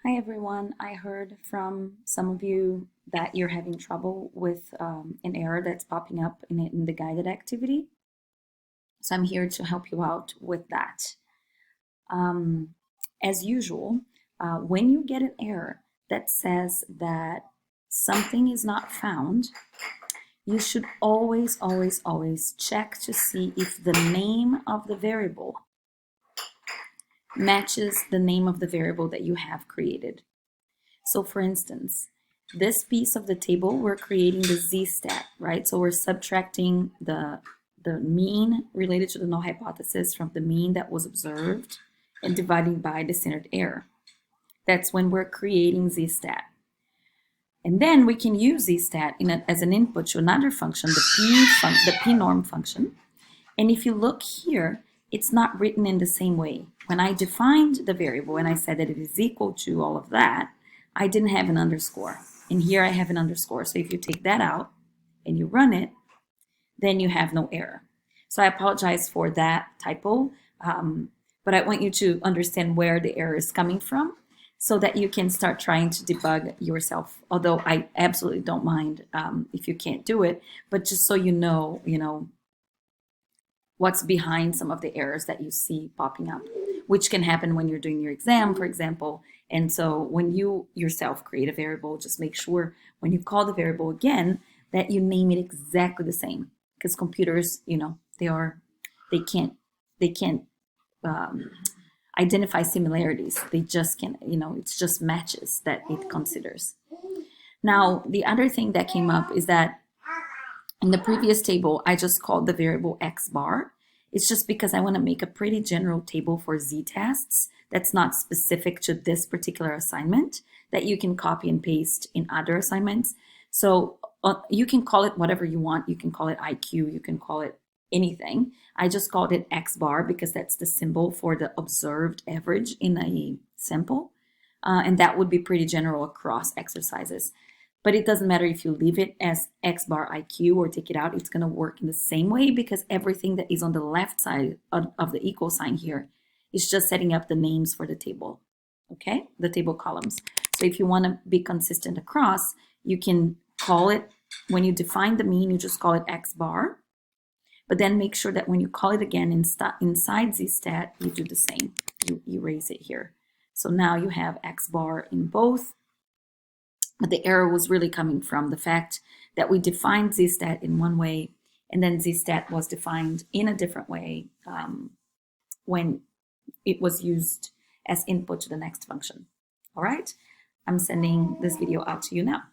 Hi everyone. I heard from some of you that you're having trouble with an error that's popping up in the guided activity. So I'm here to help you out with that. Um, as usual, when you get an error that says that something is not found, you should always check to see if the name of the variable matches the name of the variable that you have created. So for instance, this piece of the table, we're creating the z-stat, right? So we're subtracting the mean related to the null hypothesis from the mean that was observed and dividing by the standard error. That's when we're creating z-stat. And then we can use z-stat as an input to another function, the pnorm function. And if you look here, it's not written in the same way. When I defined the variable and I said that it is equal to all of that, I didn't have an underscore. And here I have an underscore. So if you take that out and you run it, then you have no error. So I apologize for that typo, but I want you to understand where the error is coming from so that you can start trying to debug yourself. Although I absolutely don't mind if you can't do it, but just so you know, what's behind some of the errors that you see popping up, which can happen when you're doing your exam, for example. And so when you yourself create a variable, just make sure when you call the variable again that you name it exactly the same, because computers, they can't identify similarities. They just can't, it's just matches that it considers. Now, the other thing that came up is that in the previous table, I just called the variable x bar. It's just because I want to make a pretty general table for z-tests that's not specific to this particular assignment that you can copy and paste in other assignments. So you can call it whatever you want. You can call it IQ. You can call it anything. I just called it x bar because that's the symbol for the observed average in a sample. And that would be pretty general across exercises. But it doesn't matter if you leave it as x bar IQ or take it out, it's going to work in the same way because everything that is on the left side of the equal sign here is just setting up the names for the table, okay? The table columns. So if you want to be consistent across, you can call it, when you define the mean, you just call it x bar, but then make sure that when you call it again inside z-stat, you do the same. You erase it here. So now you have x bar in both. But the error was really coming from the fact that we defined z-stat in one way, and then z-stat was defined in a different way when it was used as input to the next function. All right, I'm sending this video out to you now.